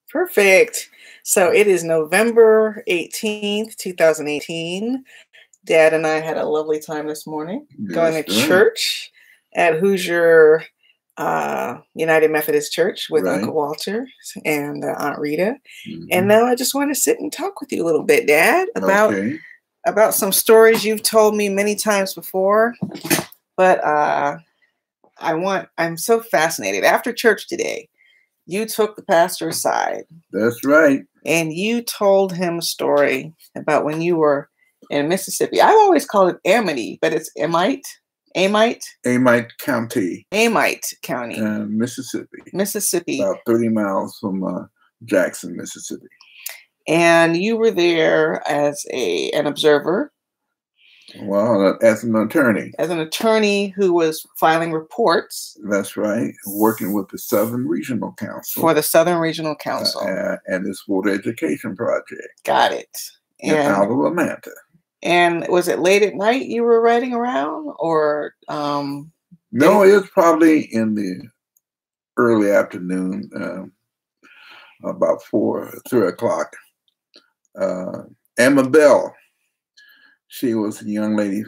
Perfect. So it is November 18th, 2018. Dad and I had a lovely time this morning going to That's right. church at Hoosier United Methodist Church with Uncle Right. Walter and Aunt Rita. And Hmm. now I just want to sit and talk with you a little bit, Dad, Okay. about some stories you've told me many times before. But I'm so fascinated. After church today, you took the pastor aside That's right. and you told him a story about when you were in Mississippi. I've always called it Amity, but it's Amite, Amite County, Amite County, Mississippi, Mississippi. about 30 miles from Jackson, Mississippi. And you were there as an observer, Well, as an attorney. as an attorney who was filing reports That's right. Working with the Southern Regional for Council the Southern Regional Council. and its water education project Got it. in Alva, Atlanta. And was it late at night you were riding around, or No, it was probably in the early afternoon, about 3 o'clock. Emma Bell, she was a young lady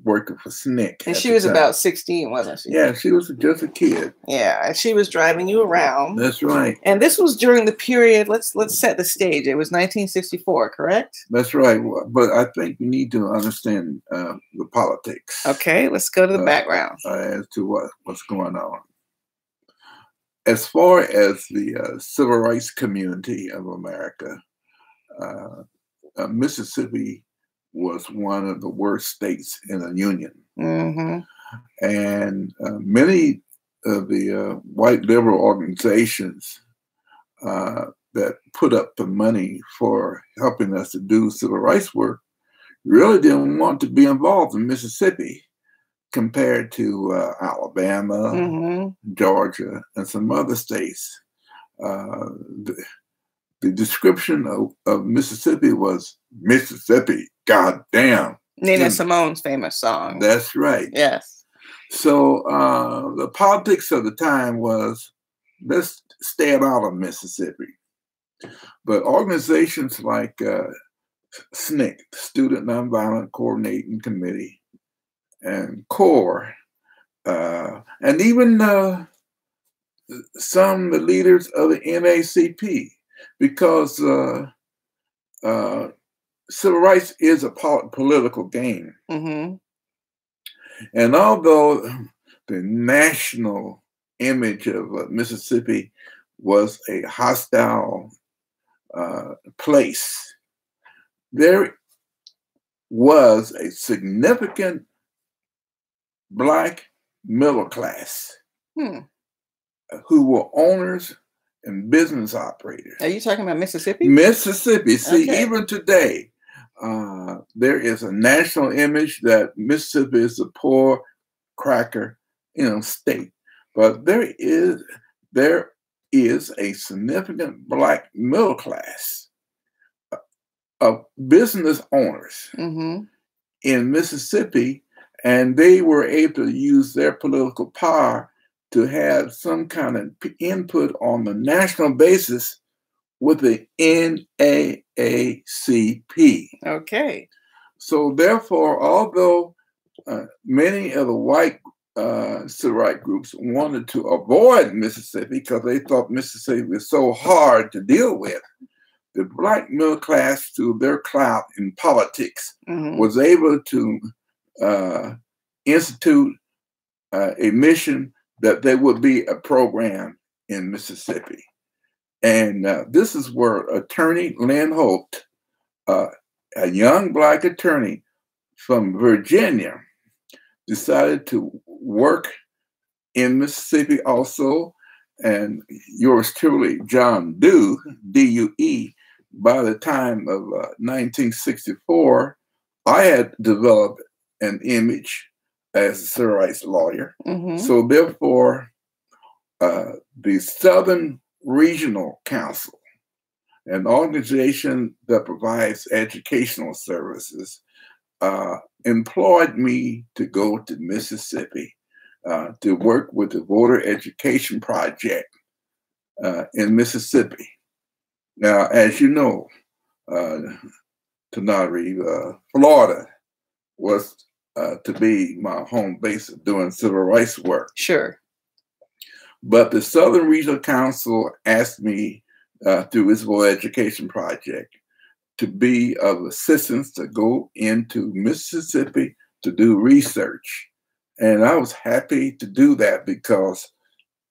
working for SNCC. And she was about 16, wasn't she? Yeah, she was just a kid. Yeah, and she was driving you around. That's right. And this was during the period, let's set the stage. It was 1964, correct? That's right. But I think you need to understand the politics. Okay, let's go to the background. As to what's going on. As far as the civil rights community of America, Mississippi was one of the worst states in the Union. Mm-hmm. And many of the white liberal organizations that put up the money for helping us to do civil rights work really didn't want to be involved in Mississippi compared to Alabama, Mm-hmm. Georgia, and some other states. The description of Mississippi was Mississippi, goddamn. Nina Simone's famous song. That's right. Yes. So the politics of the time was, let's stay out of Mississippi. But organizations like SNCC, Student Nonviolent Coordinating Committee, and CORE, and even some of the leaders of the NAACP, because civil rights is a political game. Mm-hmm. And although the national image of Mississippi was a hostile place, there was a significant Black middle class who were owners and business operators. Are you talking about Mississippi? Mississippi. See, even today, there is a national image that Mississippi is a poor cracker, state. But there is a significant Black middle class of business owners in Mississippi, and they were able to use their political power to have some kind of input on the national basis with the NAACP. Okay. So therefore, although many of the white civil rights groups wanted to avoid Mississippi because they thought Mississippi was so hard to deal with, the Black middle class, through their clout in politics, was able to institute a mission that there would be a program in Mississippi. And this is where attorney Lynn Holt, a young Black attorney from Virginia, decided to work in Mississippi also. And yours truly, John Due, D-U-E, by the time of 1964, I had developed an image as a civil rights lawyer. So therefore, the Southern Regional Council, an organization that provides educational services, employed me to go to Mississippi to work with the Voter Education Project in Mississippi. Now, as you know, Tanari, Florida was to be my home base of doing civil rights work. Sure. But the Southern Regional Council asked me through its Board Education Project to be of assistance to go into Mississippi to do research. And I was happy to do that because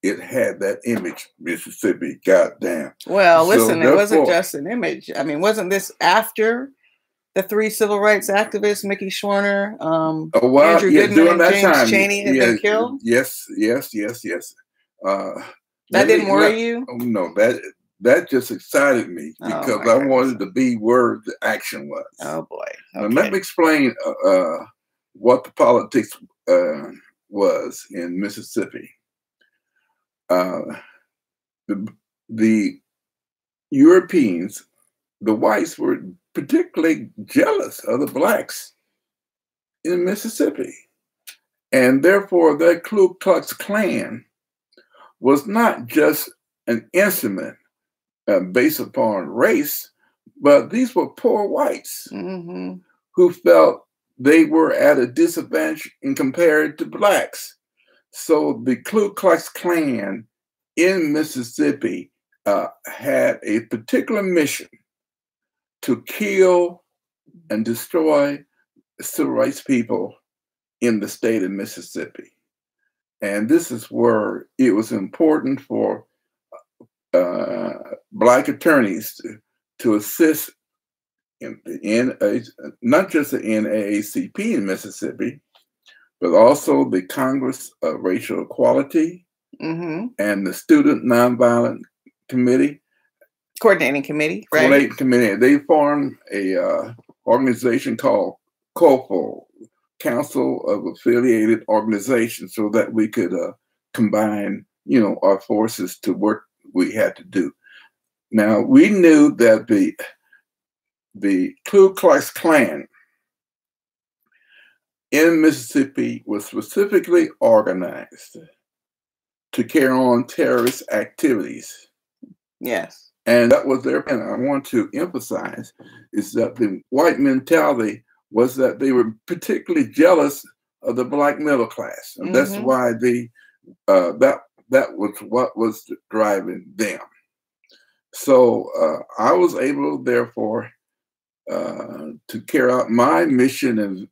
it had that image, Mississippi, goddamn. Well, listen, it wasn't just an image. I mean, wasn't this after the 3 civil rights activists, Mickey Schwerner, Andrew Goodman, and James Chaney had been killed? Yes. That didn't worry you? No, that just excited me because I wanted to be where the action was. Oh boy! Okay. Now, let me explain what the politics was in Mississippi. The Europeans, the whites, were particularly jealous of the blacks in Mississippi, and therefore their Ku Klux Klan was not just an instrument based upon race, but these were poor whites who felt they were at a disadvantage in compared to blacks. So the Ku Klux Klan in Mississippi had a particular mission to kill and destroy civil rights people in the state of Mississippi. And this is where it was important for Black attorneys to assist in not just the NAACP in Mississippi, but also the Congress of Racial Equality and the Student Nonviolent Committee. Coordinating Committee, right? Coordinating Committee. They formed a organization called COFO, Council of Affiliated Organizations, so that we could combine, our forces to work we had to do. Now, we knew that the Ku Klux Klan in Mississippi was specifically organized to carry on terrorist activities. Yes. And that was their plan. I want to emphasize is that the white mentality was that they were particularly jealous of the Black middle class. And that's why that was what was driving them. So I was able, therefore, to carry out my mission, and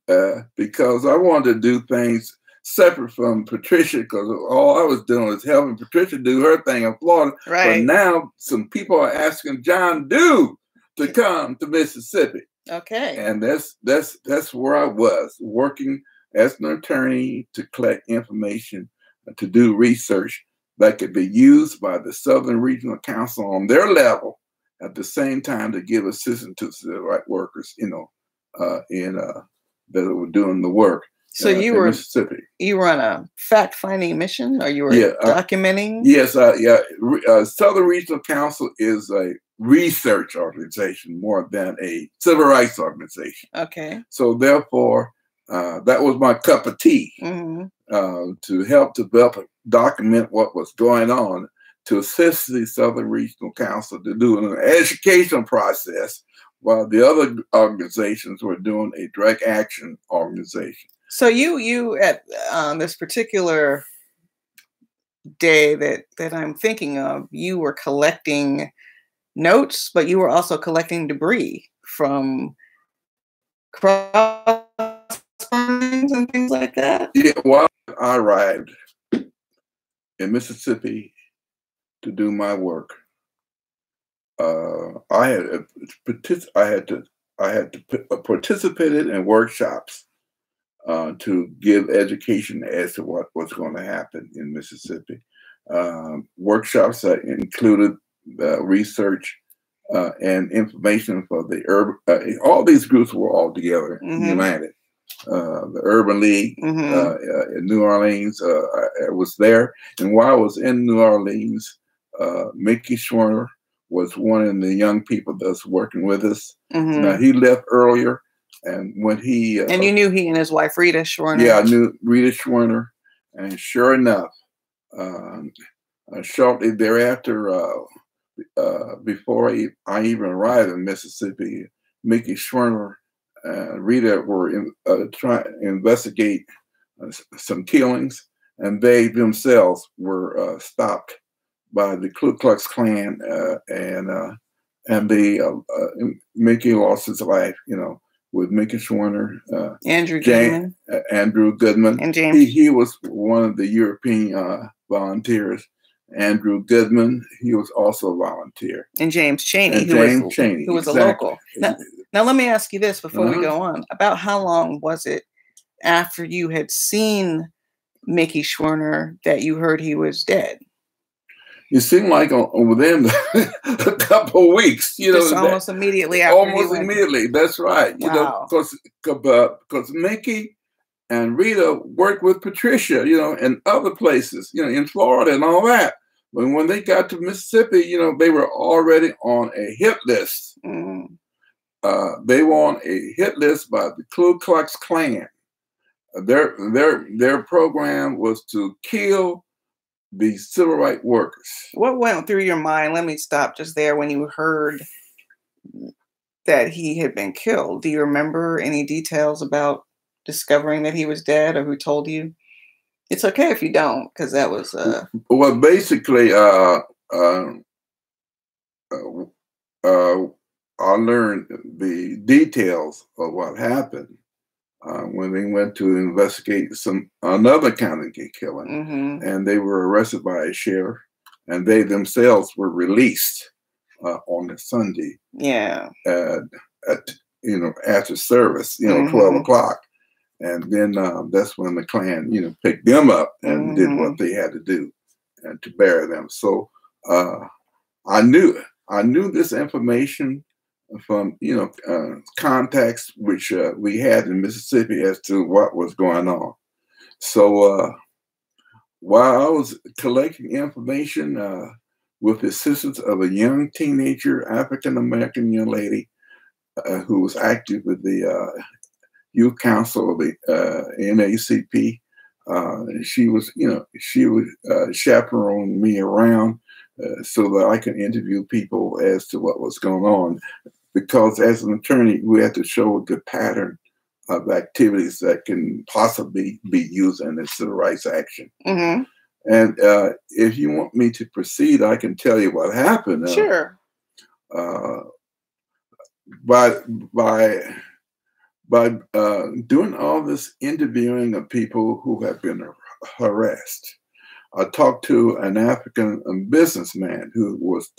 because I wanted to do things separate from Patricia, because all I was doing was helping Patricia do her thing in Florida. Right. But now some people are asking John Dew to come to Mississippi. Okay. And that's where I was, working as an attorney to collect information, to do research that could be used by the Southern Regional Council on their level, at the same time to give assistance to civil rights workers, that were doing the work. So you were Mississippi. You were on a fact-finding mission, or you were documenting? Yes, Southern Regional Council is a research organization more than a civil rights organization. Okay. So therefore, that was my cup of tea to help develop, document what was going on, to assist the Southern Regional Council to do an educational process, while the other organizations were doing a direct action organization. So you at this particular day that I'm thinking of, you were collecting notes, but you were also collecting debris from cross burnings and things like that. Yeah, while I arrived in Mississippi to do my work, I had participated in workshops to give education as to what was going to happen in Mississippi. Workshops that included research and information for the urban. All these groups were all together, united. The Urban League in New Orleans, I was there, and while I was in New Orleans, Mickey Schwerner was one of the young people that's working with us. Now, he left earlier. And when he and you knew he and his wife Rita Schwerner. Yeah, I knew Rita Schwerner, and sure enough, Shortly thereafter, before I even arrived in Mississippi, Mickey Schwerner and Rita were trying to investigate some killings, and they themselves were stopped by the Ku Klux Klan, and Mickey lost his life, with Mickey Schwerner, Andrew Goodman, Andrew Goodman, and James. He was one of the European volunteers. Andrew Goodman, he was also a volunteer. And James Chaney, who was a local. Now, let me ask you this before we go on. About how long was it after you had seen Mickey Schwerner that you heard he was dead? It seemed like within a couple of weeks, Just almost immediately after. Almost immediately, that's right. Wow. Because Mickey and Rita worked with Patricia, in other places, in Florida and all that. But when they got to Mississippi, they were already on a hit list. Mm. They were on a hit list by the Ku Klux Klan. Their program was to kill the civil rights workers. What went through your mind? Let me stop just there when you heard that he had been killed. Do you remember any details about discovering that he was dead, or who told you? It's okay if you don't, because that was well, basically I learned the details of what happened when they went to investigate another county killing. Mm-hmm. And they were arrested by a sheriff, and they themselves were released on a Sunday. Yeah. After service, Mm-hmm. 12 o'clock. And then that's when the Klan, picked them up and did what they had to do and to bury them. So I knew this information from, contacts which we had in Mississippi as to what was going on. So while I was collecting information with the assistance of a young teenager, African-American young lady who was active with the youth council of the NACP. She would chaperone me around so that I can interview people as to what was going on. Because as an attorney, we had to show the pattern of activities that can possibly be used in a civil rights action. Mm-hmm. And if you want me to proceed, I can tell you what happened. Sure. By doing all this interviewing of people who have been harassed, I talked to an African businessman who was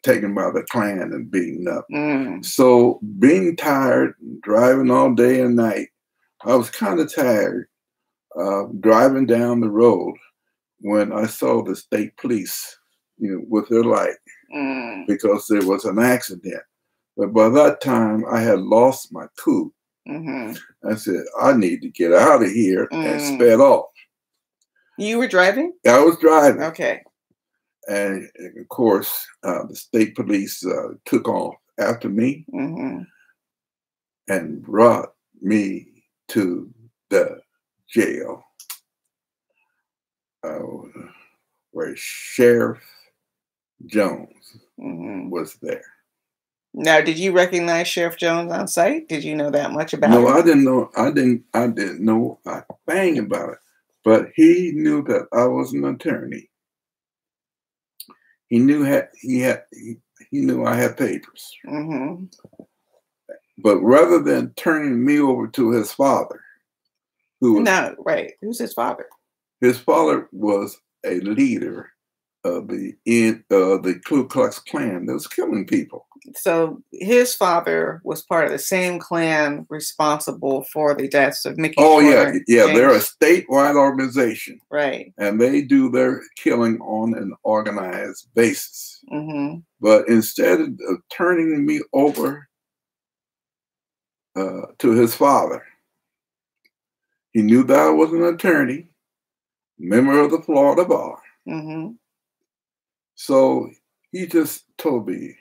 taken by the Klan and beaten up. Mm. So being tired, driving all day and night, I was kind of tired driving down the road when I saw the state police, with their light, because there was an accident. But by that time, I had lost my cool. Mm-hmm. I said, I need to get out of here and sped off. You were driving? I was driving. Okay. And of course, the state police took off after me and brought me to the jail where Sheriff Jones was there. Now, did you recognize Sheriff Jones on sight? Did you know that much about him? No, I didn't know. I didn't know a thing about it. But he knew that I was an attorney. He knew he knew I had papers. Mm-hmm. But rather than turning me over to his father, who's his father? His father was a leader of the Ku Klux Klan that was killing people. So his father was part of the same Klan responsible for the deaths of Mickey. Oh, Schwerner, yeah. They're a statewide organization. Right. And they do their killing on an organized basis. Mm-hmm. But instead of turning me over to his father, he knew that I was an attorney, member of the Florida Bar. Mm-hmm. So he just told me,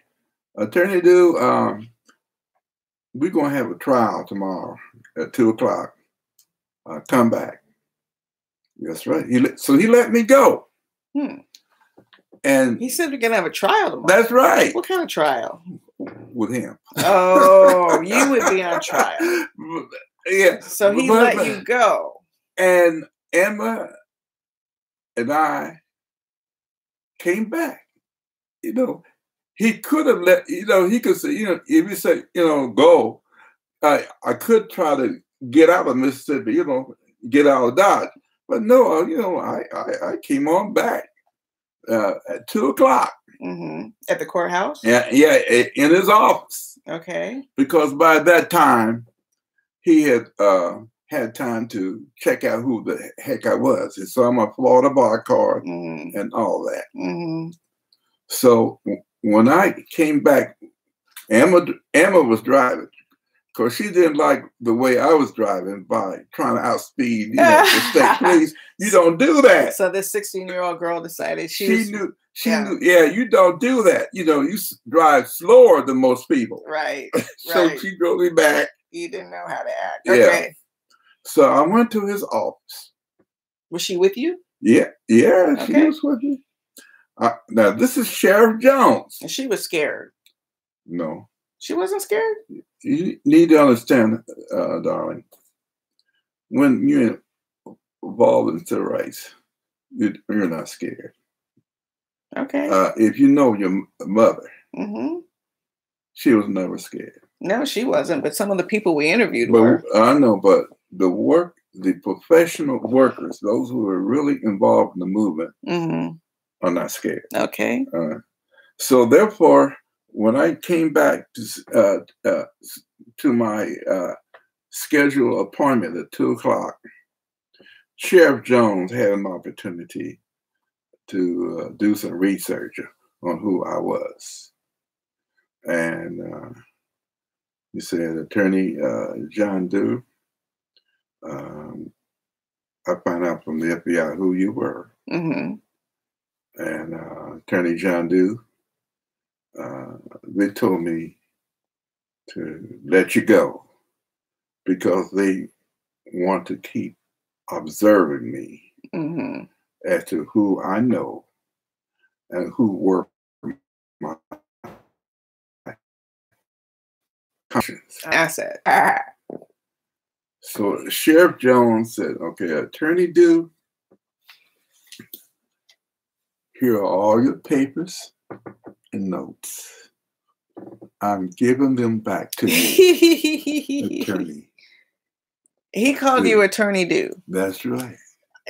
Attorney Dew, we're going to have a trial tomorrow at 2 o'clock. Come back. That's right. So he let me go. And he said we're gonna have a trial tomorrow. That's right. What kind of trial? With him. Oh, you would be on trial. Yeah. So he let you go. And Emma and I came back. You know, he could have let, he could say, if he said, go, I could try to get out of Mississippi, get out of Dodge. But no, I came on back at 2:00. Mm-hmm. At the courthouse? Yeah, in his office. Okay. Because by that time, he had had time to check out who the heck I was. He saw my Florida bar card and all that. Mm-hmm. So when I came back, Emma was driving. Because she didn't like the way I was driving by trying to outspeed, the state police. You don't do that. So this 16-year-old girl decided she knew, you don't do that. You drive slower than most people. Right. So she drove me back. You didn't know how to act. Yeah. Okay. So I went to his office. Was she with you? Yeah, Okay. She was with me. Now, this is Sheriff Jones. And she was scared. No. She wasn't scared? You need to understand, darling, when you're involved in civil rights, you're not scared. Okay. If you know your mother, she was never scared. No, she wasn't. But some of the people we interviewed were. I know, but the professional workers, those who are really involved in the movement, are not scared. Okay. So therefore, when I came back to my scheduled appointment at 2:00, Sheriff Jones had an opportunity to do some research on who I was. And he said, Attorney John Doe, I found out from the FBI who you were. And Attorney John Doe, they told me to let you go because they want to keep observing me as to who I know and who were my conscience. Asset. So Sheriff Jones said, okay, Attorney Doe, here are all your papers and notes. I'm giving them back to you, Attorney. He called you Attorney Doe. That's right.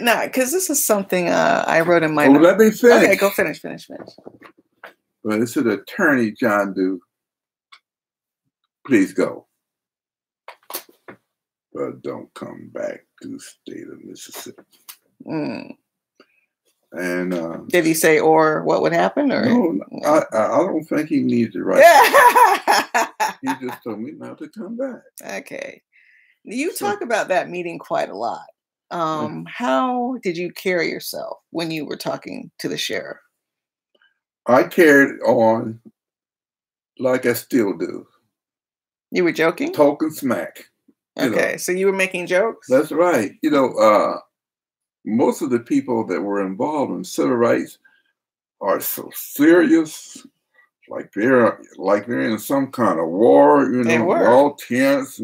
No, because this is something I wrote in my notes. Let me finish. Okay, go finish. But it said, Attorney John Doe, please go. But don't come back to the state of Mississippi. And did he say or what would happen? Or no, I don't think he needs to write that. He just told me not to come back. Okay. You talk about that meeting quite a lot. How did you carry yourself when you were talking to the sheriff? I carried on like I still do. You were joking? Talking smack. Okay, so you were making jokes? That's right. Most of the people that were involved in civil rights are so serious, like they're in some kind of war, all tense.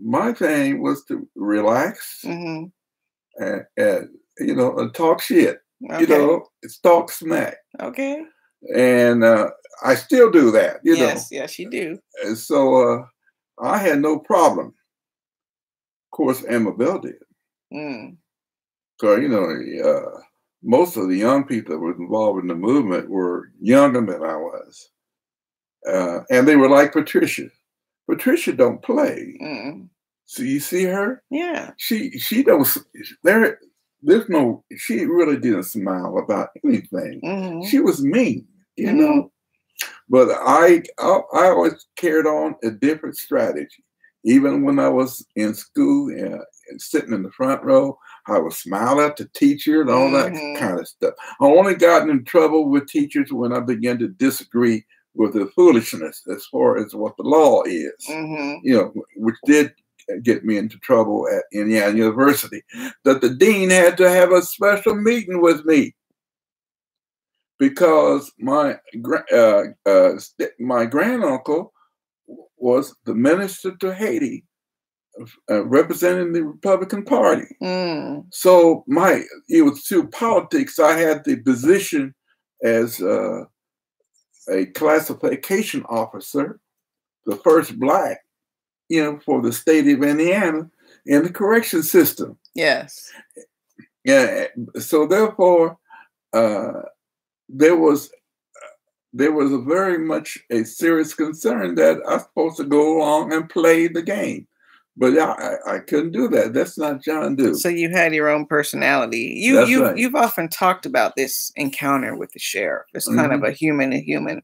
My thing was to relax and talk shit. Okay. It's talk smack. Okay. And I still do that. Yes, you do. And so I had no problem. Of course, Emma Bell did. So, most of the young people that were involved in the movement were younger than I was. And they were like Patricia. Patricia don't play. So you see her? Yeah. She don't, she really didn't smile about anything. She was mean, But I always carried on a different strategy. Even when I was in school and sitting in the front row, I would smile at the teacher and all that kind of stuff. I only got in trouble with teachers when I began to disagree with the foolishness as far as what the law is, which did get me into trouble at Indiana University, that the dean had to have a special meeting with me because my granduncle was the minister to Haiti, representing the Republican Party. So it was through politics. I had the position as a classification officer, the first Black, for the state of Indiana in the correction system. Yes. Yeah. So therefore, there was a very much a serious concern that I was supposed to go along and play the game. But I couldn't do that. That's not John Dew. So you had your own personality. Right. You've often talked about this encounter with the sheriff. It's kind of a human to human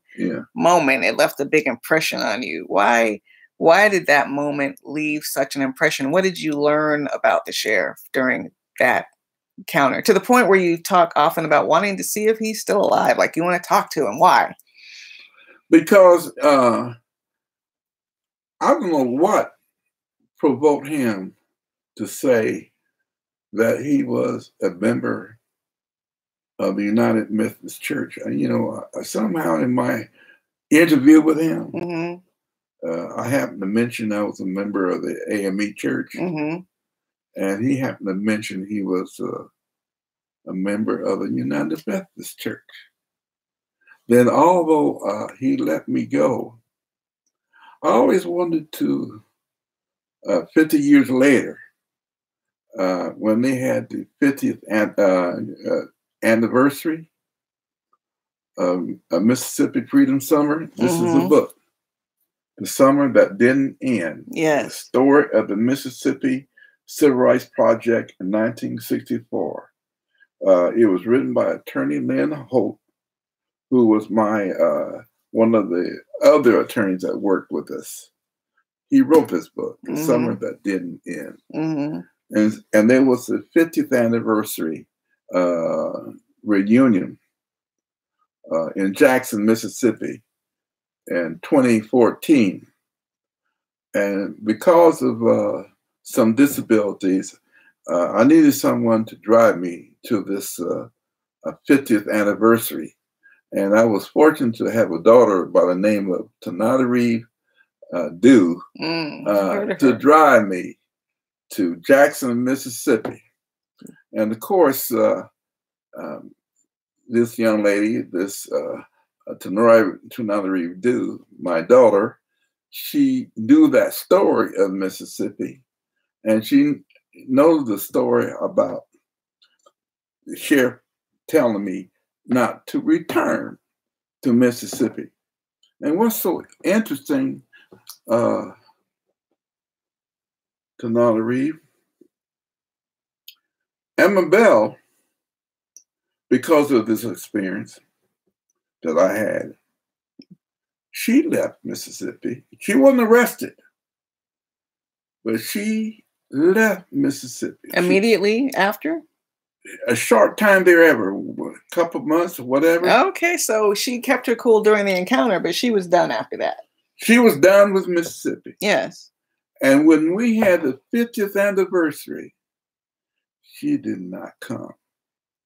moment. It left a big impression on you. Why did that moment leave such an impression? What did you learn about the sheriff during that encounter, to the point where you talk often about wanting to see if he's still alive? Like, you want to talk to him. Why? Because I don't know what provoked him to say that he was a member of the United Methodist Church. Somehow in my interview with him, I happened to mention I was a member of the AME Church, and he happened to mention he was a member of the United Methodist Church. Then, although he let me go, I always wanted to, 50 years later, when they had the 50th anniversary of Mississippi Freedom Summer, this is a book, The Summer That Didn't End. Yes. The story of the Mississippi Civil Rights Project in 1964. It was written by attorney Lynn Holt, who was one of the other attorneys that worked with us. He wrote this book, The Summer That Didn't End. And there was the 50th anniversary reunion in Jackson, Mississippi in 2014. And because of some disabilities, I needed someone to drive me to this 50th anniversary. And I was fortunate to have a daughter by the name of Tananarive Dew to drive me to Jackson, Mississippi. And of course, this young lady, this Tananarive Dew, my daughter, she knew that story of Mississippi, and she knows the story about the sheriff telling me not to return to Mississippi. And what's so interesting, Tananarive, Emma Bell, because of this experience that I had, she left Mississippi. She wasn't arrested, but she left Mississippi. Immediately after? A short time thereafter, a couple of months or whatever. Okay, so she kept her cool during the encounter, but she was done after that. She was done with Mississippi. Yes. And when we had the 50th anniversary, she did not come.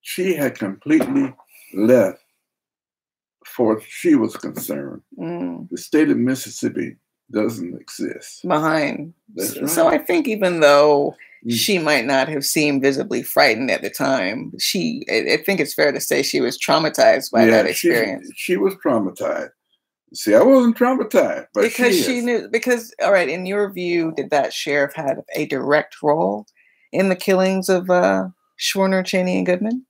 She had completely left, for she was concerned. The state of Mississippi doesn't exist. Behind. That's right. So I think even though she might not have seemed visibly frightened at the time, I think it's fair to say she was traumatized by that experience. She was traumatized. See, I wasn't traumatized, but because she knew. Because, all right, in your view, did that sheriff have a direct role in the killings of Schwerner, Cheney, and Goodman?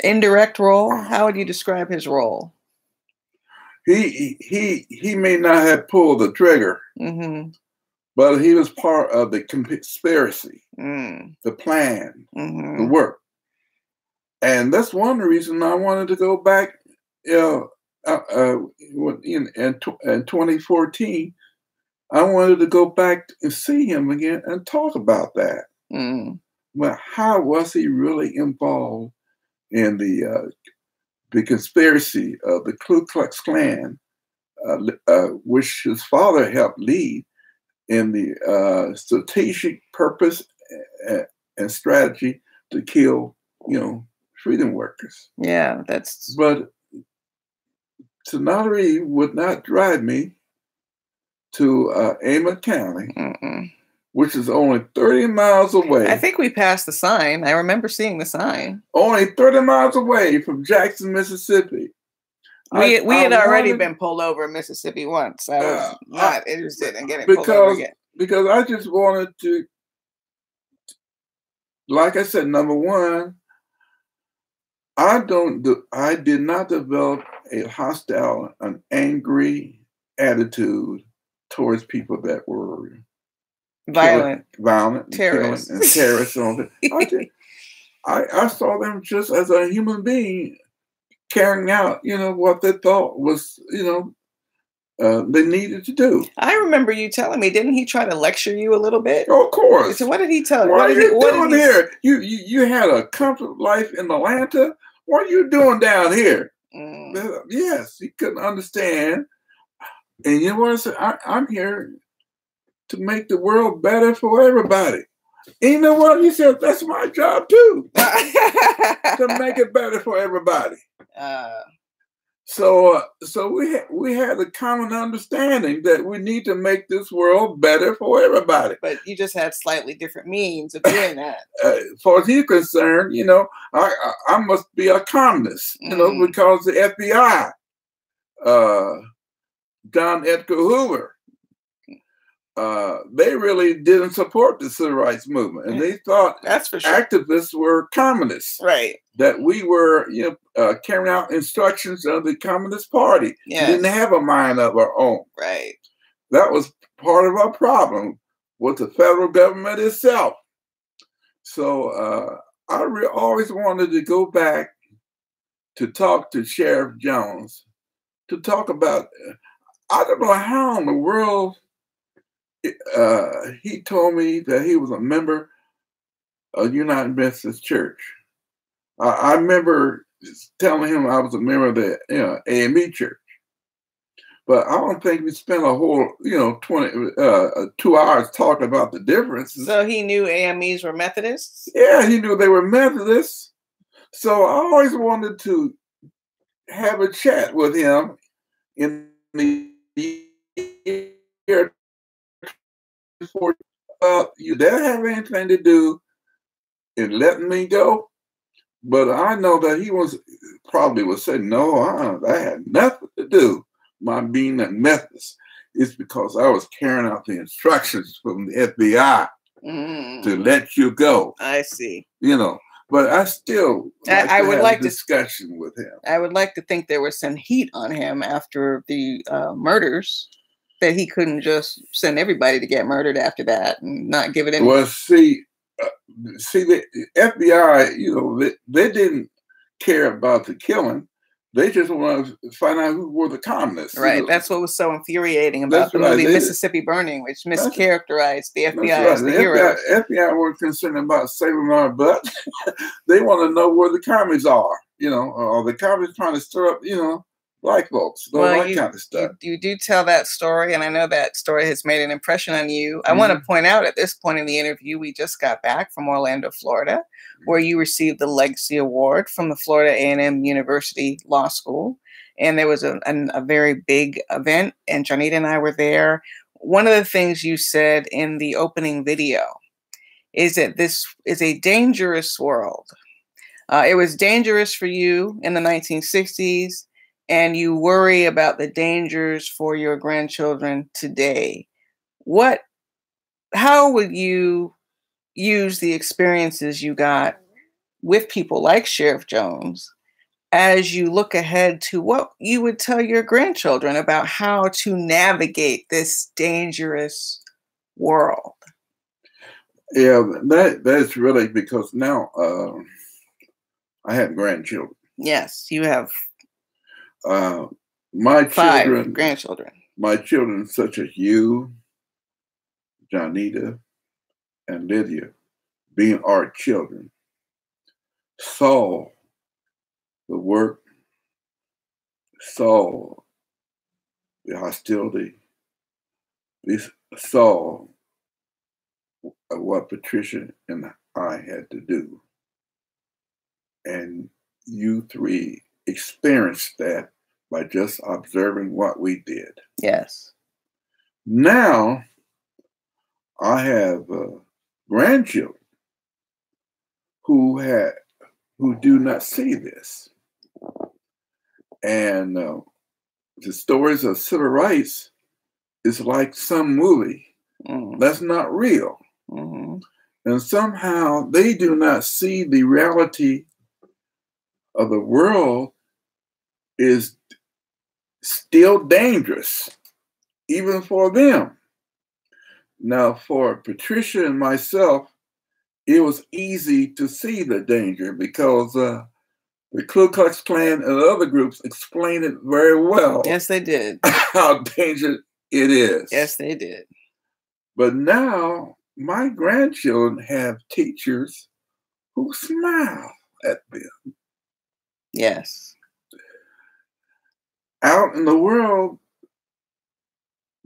Indirect role? How would you describe his role? He may not have pulled the trigger, but he was part of the conspiracy, the plan, the work, and that's one of the reasons I wanted to go back. In 2014, I wanted to go back and see him again and talk about that. Well, how was he really involved in the conspiracy of the Ku Klux Klan, which his father helped lead in the strategic purpose and strategy to kill, freedom workers. Yeah, that's. But Sonata would not drive me to Amite County, which is only 30 miles away. I think we passed the sign. I remember seeing the sign. Only 30 miles away from Jackson, Mississippi. We had already been pulled over in Mississippi once. I was not interested in getting pulled over again. Because I just wanted to, like I said, number one, I did not develop a hostile, an angry attitude towards people that were violent, terrorists, and terrorists. I saw them just as a human being carrying out, what they thought was, they needed to do. I remember you telling me, didn't he try to lecture you a little bit? Oh, of course. So what did he tell you? What are you doing here? You had a comfortable life in Atlanta. What are you doing down here? Yes, he couldn't understand. And you know what I said? I'm here to make the world better for everybody. And you know what? He said, that's my job too. To make it better for everybody. So we had a common understanding that we need to make this world better for everybody. But you just had slightly different means of doing that. As far as he's concerned, I must be a communist, because the FBI, John Edgar Hoover, they really didn't support the civil rights movement, and they thought that's for sure. Activists were communists, right? That we were, carrying out instructions of the Communist Party. Yes. We didn't have a mind of our own, right? That was part of our problem with the federal government itself. So I always wanted to go back to talk to Sheriff Jones to talk about. I don't know how in the world. He told me that he was a member of United Methodist Church. I remember telling him I was a member of the AME Church, but I don't think we spent a whole 2 hours talking about the differences. So he knew AMEs were Methodists? Yeah, he knew they were Methodists. So I always wanted to have a chat with him in the year. You didn't have anything to do in letting me go, but I know that he probably would say, no, that had nothing to do my being a Methodist. It's because I was carrying out the instructions from the FBI to let you go. I see. But I still I would like a discussion with him. I would like to think there was some heat on him after the murders, that he couldn't just send everybody to get murdered after that and not give it any. Well, see, the FBI, they didn't care about the killing. They just want to find out who were the communists. Right. That's what was so infuriating about the movie Mississippi Burning, which mischaracterized the FBI as the heroes. FBI were concerned about saving our butt. They want to know where the commies are, or the commies trying to stir up, black folks, that kind of stuff. You do tell that story, and I know that story has made an impression on you. I want to point out at this point in the interview, we just got back from Orlando, Florida, where you received the Legacy Award from the Florida A&M University Law School. And there was a very big event, and Janita and I were there. One of the things you said in the opening video is that this is a dangerous world. It was dangerous for you in the 1960s. And you worry about the dangers for your grandchildren today. How would you use the experiences you got with people like Sheriff Jones as you look ahead to what you would tell your grandchildren about how to navigate this dangerous world? Yeah, that's really because now I have grandchildren. Yes, you have. My 5 grandchildren. My children, such as you, Janita, and Lydia, being our children, saw the work, saw the hostility, they saw what Patricia and I had to do. And you three experienced that by just observing what we did. Yes. Now I have grandchildren who do not see this. And the stories of civil rights is like some movie that's not real. And somehow they do not see the reality of the world is still dangerous, even for them. Now, for Patricia and myself, it was easy to see the danger because the Ku Klux Klan and other groups explained it very well. Yes, they did. How dangerous it is. Yes, they did. But now my grandchildren have teachers who smile at them. Yes. Out in the world,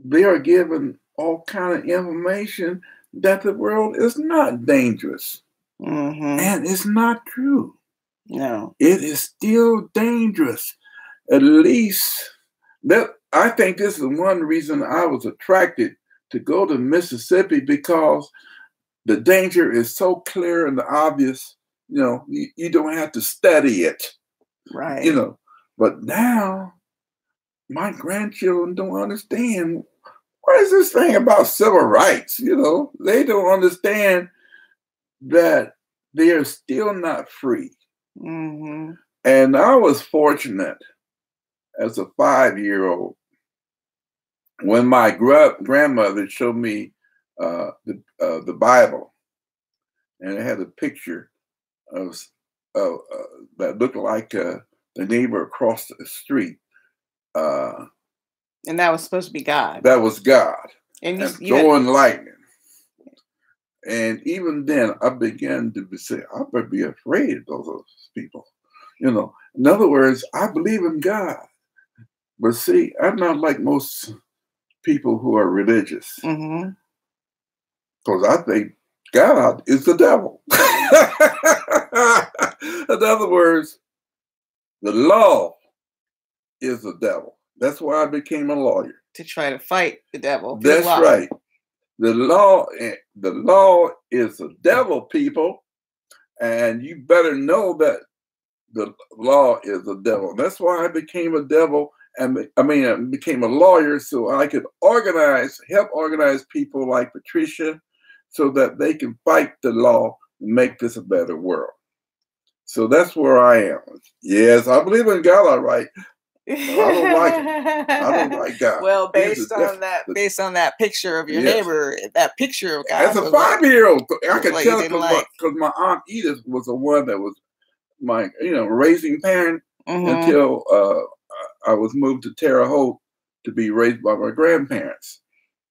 they are given all kind of information that the world is not dangerous. And it's not true. No. It is still dangerous. At least that I think this is one reason I was attracted to go to Mississippi, because the danger is so clear and obvious. You know, you don't have to study it. Right. You know, but now my grandchildren don't understand. What is this thing about civil rights? You know, they don't understand that they are still not free. And I was fortunate as a 5-year-old when my grandmother showed me the Bible, and it had a picture of that looked like the neighbor across the street. And that was supposed to be God. That was God. And throwing lightning. And even then, I began to say, I better be afraid of those people. You know, in other words, I believe in God. But see, I'm not like most people who are religious. Because I think God is the devil. In other words, the law is the devil. That's why I became a lawyer. To try to fight the devil. That's right. The law is the devil, people. And you better know that the law is the devil. That's why I became a devil. And I became a lawyer so I could help organize people like Patricia so that they can fight the law and make this a better world. So that's where I am. Yes, I believe in God, all right. I don't like him. I don't like God. Well, based on that picture of your neighbor, that picture of God. As a 5-year-old, I could tell because my aunt Edith was the one that was my, raising parent until I was moved to Terre Haute to be raised by my grandparents.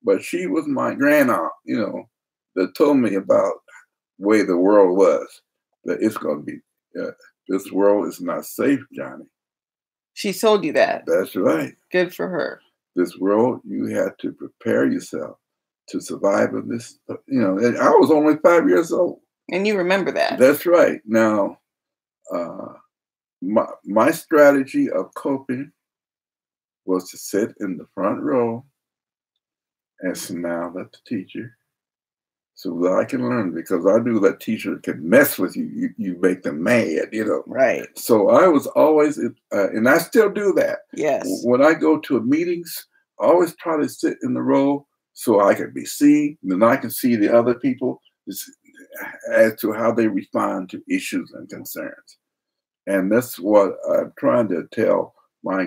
But she was my grand aunt, that told me about the way the world was. That it's going to be, this world is not safe, Johnny. She told you that. That's right. Good for her. This world, you had to prepare yourself to survive in this. And I was only 5 years old. And you remember that. That's right. Now, my strategy of coping was to sit in the front row and smile at the teacher so that I can learn, because I knew that teacher can mess with you. You make them mad, Right. So I was always, and I still do that. Yes. When I go to meetings, I always try to sit in the row so I can be seen, and then I can see the other people as to how they respond to issues and concerns. And that's what I'm trying to tell my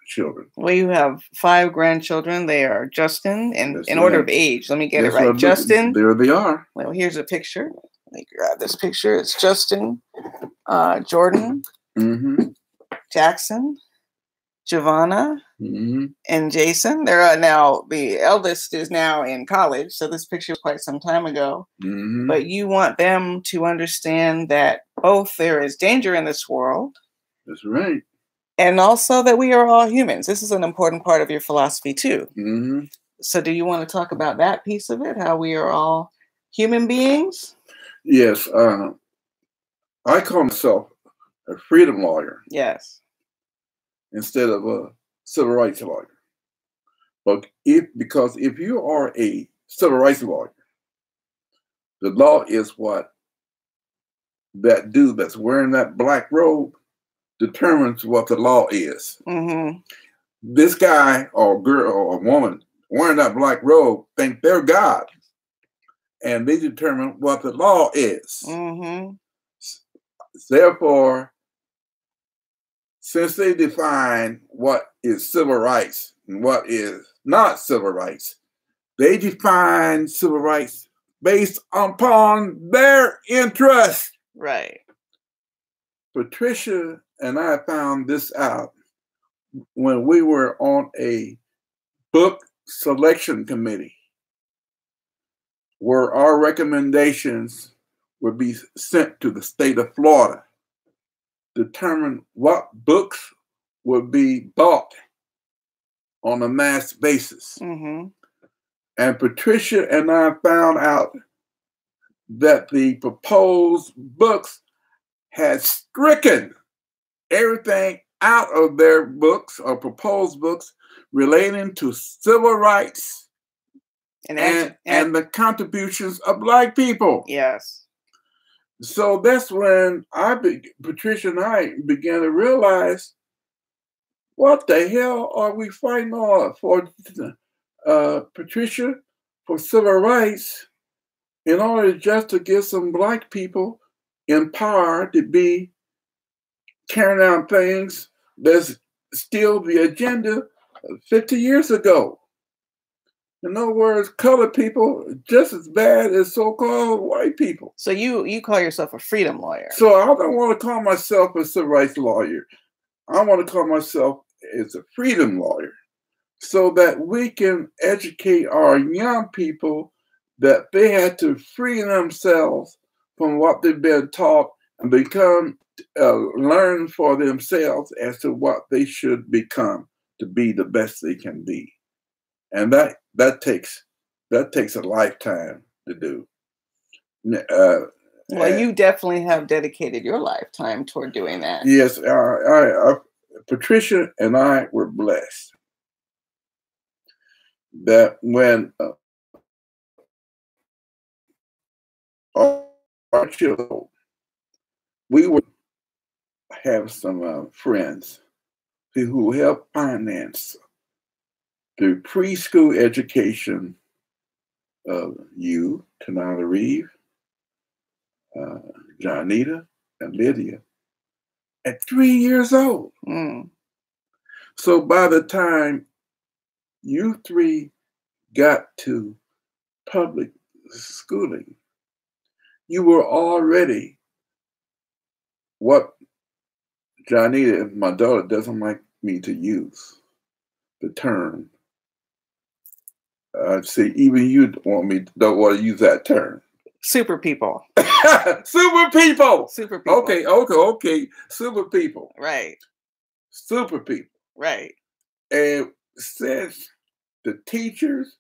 children. Well, you have 5 grandchildren. They are Justin, and in order of age, let me get it right. Justin. There they are. Well, here's a picture. Let me grab this picture. It's Justin, Jordan, Jackson, Giovanna, and Jason. They're now, the eldest is now in college, so this picture was quite some time ago. But you want them to understand that both there is danger in this world. That's right. And also that we are all humans. This is an important part of your philosophy too. So do you want to talk about that piece of it? How we are all human beings? Yes. I call myself a freedom lawyer Yes. instead of a civil rights lawyer. But because if you are a civil rights lawyer, the law is what that dude that's wearing that black robe determines what the law is. Mm-hmm. This guy or girl or woman wearing that black robe think they're God, and they determine what the law is. Mm-hmm. Therefore, since they define what is civil rights and what is not civil rights, they define civil rights based upon their interest. Right. Patricia and I found this out when we were on a book selection committee where our recommendations would be sent to the state of Florida, determine what books would be bought on a mass basis. Mm-hmm. And Patricia and I found out that the proposed books had stricken everything out of their books or proposed books relating to civil rights and the contributions of Black people. Yes. So that's when Patricia and I began to realize, what the hell are we fighting for, Patricia, for civil rights, in order just to get some Black people in power to be carrying out things that's still the agenda 50 years ago. In other words, colored people just as bad as so-called white people. So you call yourself a freedom lawyer. So I don't want to call myself a civil rights lawyer. I want to call myself as a freedom lawyer, so that we can educate our young people that they had to free themselves from what they've been taught and learn for themselves as to what they should become to be the best they can be. And that takes a lifetime to do. Well, you definitely have dedicated your lifetime toward doing that. Yes, Patricia and I were blessed that when our children, we would have some friends who helped finance the preschool education of you, Tanana Reeve, Johnita, and Lydia at 3 years old. Mm. So by the time you three got to public schooling, you were already what Johnita, my daughter, doesn't like me to use the term. See, even you don't want to use that term. Super people. Super people. Super people. Okay. Super people. Right. Super people. Right. And since the teachers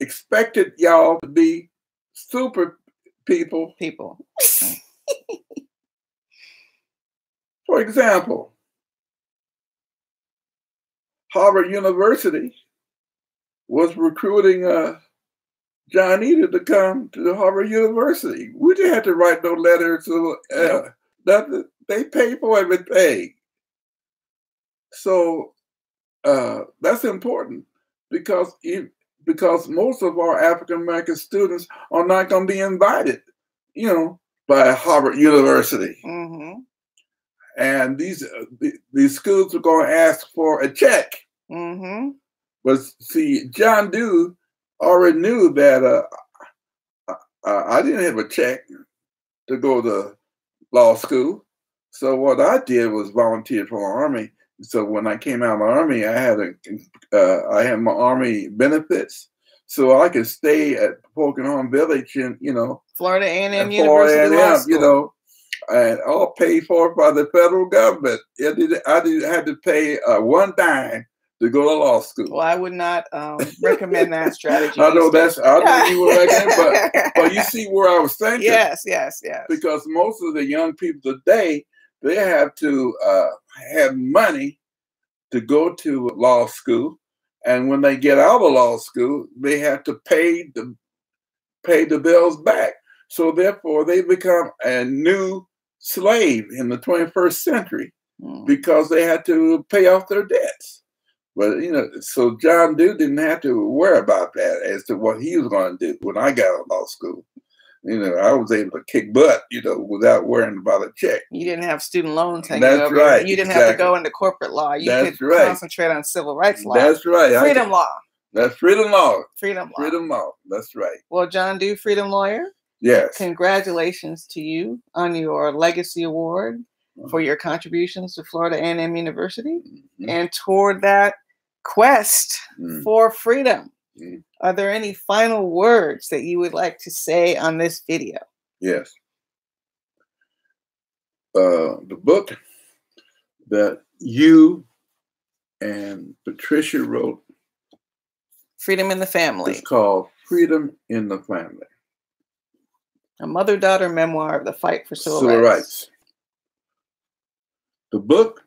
expected y'all to be super people. For example, Harvard University was recruiting Johnita to come to Harvard University. We didn't have to write no letters. Nothing. They pay for everything. So that's important because most of our African American students are not going to be invited, by Harvard University. Mm-hmm. And these schools are going to ask for a check. Mm-hmm. But see, John Dew already knew that I didn't have a check to go to law school. So what I did was volunteer for the Army. So when I came out of the Army, I had my Army benefits, so I could stay at Poconon Village in Florida A&M University Law School. And all paid for by the federal government. I didn't have to pay one dime to go to law school. Well, I would not recommend that strategy. I know you were recommend, but you see where I was thinking. Yes. Because most of the young people today, they have to have money to go to law school, and when they get out of law school, they have to pay the bills back. So therefore, they become a new slave in the 21st century because they had to pay off their debts. But so John Dew didn't have to worry about that as to what he was going to do when I got out of law school. I was able to kick butt, without worrying about a check. You didn't have student loans hanging That's over right. You didn't have to go into corporate law. You That's could right. concentrate on civil rights law. That's right. Freedom law. That's freedom law. Freedom law. Freedom law. That's right. Well, John Dew, freedom lawyer. Yes. Congratulations to you on your Legacy Award for your contributions to Florida A&M University and toward that quest for freedom. Are there any final words that you would like to say on this video? Yes. The book that you and Patricia wrote, Freedom in the Family. It's called Freedom in the Family. A mother-daughter memoir of the fight for civil rights. The book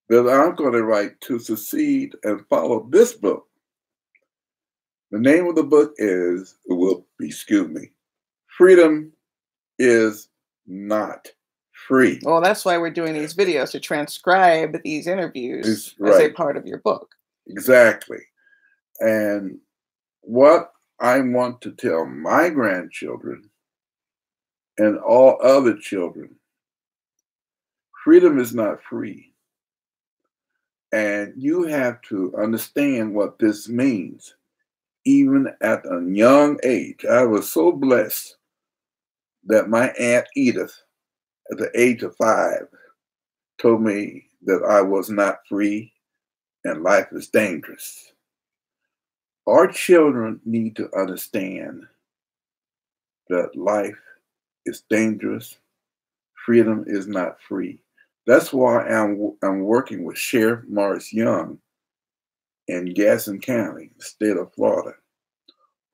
that I'm going to write to succeed and follow this book, the name of the book Freedom is Not Free. Well, that's why we're doing these videos, to transcribe these interviews as a part of your book. Exactly. And what I want to tell my grandchildren and all other children, freedom is not free. And you have to understand what this means, even at a young age. I was so blessed that my Aunt Edith, at the age of 5, told me that I was not free and life is dangerous. Our children need to understand that life is dangerous. Freedom is not free. That's why I'm working with Sheriff Morris Young in Gaston County, state of Florida,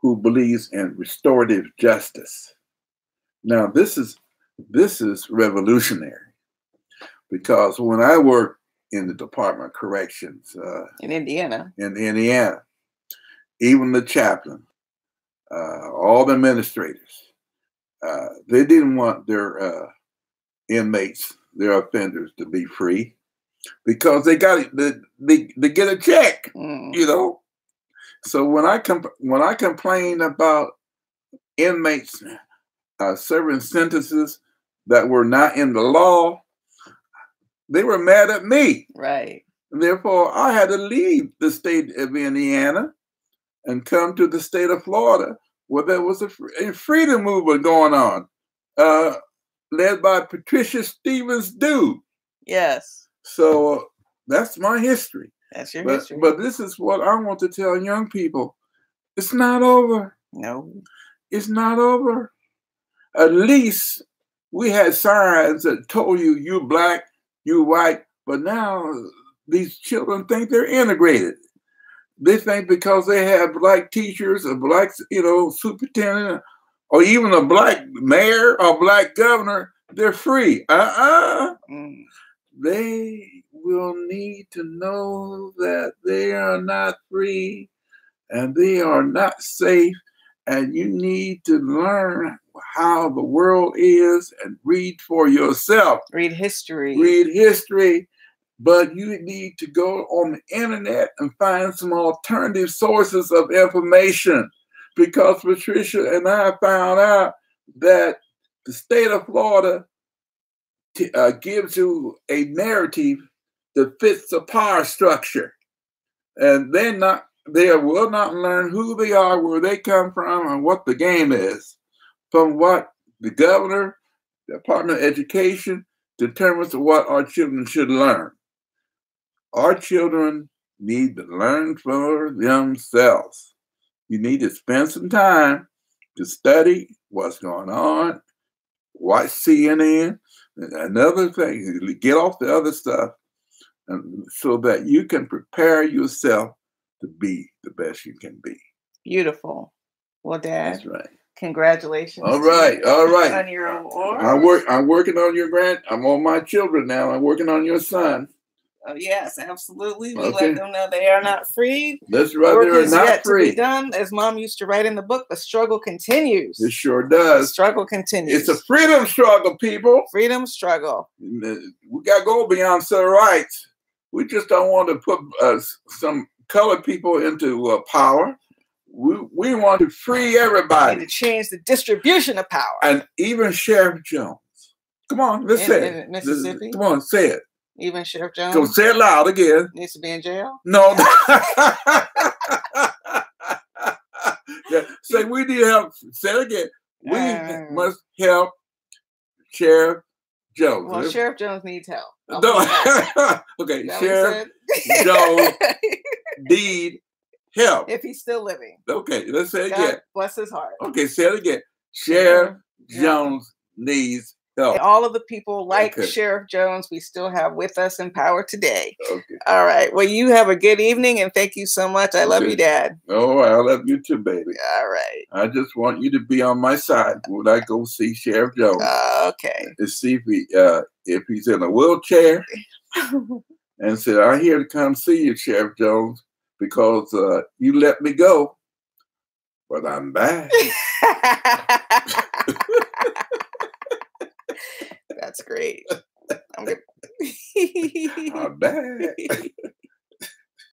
who believes in restorative justice. Now, this is revolutionary, because when I worked in the Department of Corrections in Indiana, even the chaplain, all the administrators, they didn't want their inmates, their offenders, to be free, because they get a check, So when I complained about inmates serving sentences that were not in the law, they were mad at me. Right. And therefore, I had to leave the state of Indiana and come to the state of Florida, where there was a freedom movement going on, led by Patricia Stevens Dew. Yes. So that's my history. That's your history. But this is what I want to tell young people. It's not over. No. It's not over. At least we had signs that told you, you black, you white, but now these children think they're integrated. They think because they have black teachers, a black, superintendent, or even a black mayor or black governor, they're free. They will need to know that they are not free and they are not safe. And you need to learn how the world is and read for yourself. Read history. But you need to go on the internet and find some alternative sources of information, because Patricia and I found out that the state of Florida gives you a narrative that fits the power structure. And they will not learn who they are, where they come from, and what the game is from what the governor, the Department of Education determines what our children should learn. Our children need to learn for themselves. You need to spend some time to study what's going on, watch CNN. Another thing, get off the other stuff so that you can prepare yourself to be the best you can be. Beautiful. Well, Dad, That's right. congratulations. All right, all right. On your award. I'm working on your I'm on my children now. I'm working on your son. Oh, yes, absolutely. We let them know they are not free. That's right. Work They are is not yet free. to be done. As Mom used to write in the book, the struggle continues. It sure does. The struggle continues. It's a freedom struggle, people. Freedom struggle. We got to go beyond civil rights. We just don't want to put some colored people into power. We want to free everybody. And to change the distribution of power. And even Sheriff Jones. Come on, let's say it. In Mississippi? Come on, say it. Even Sheriff Jones? Go say it loud again. Needs to be in jail? No. Say we need help. Say it again. We must help Sheriff Jones. Well, Sheriff Jones needs help. No. Okay, Sheriff Jones need help. If he's still living. Okay, let's say it God again. bless his heart. Okay, say it again. Sheriff Jones needs help. And all of the people like Sheriff Jones we still have with us in power today. Okay. All right. Well, you have a good evening, and thank you so much. I love you, Dad. Oh, I love you too, baby. All right. I just want you to be on my side when I go see Sheriff Jones. Okay. To see if he's in a wheelchair, and said, "I'm here to come see you, Sheriff Jones, because you let me go, but I'm back." That's great. I'm back.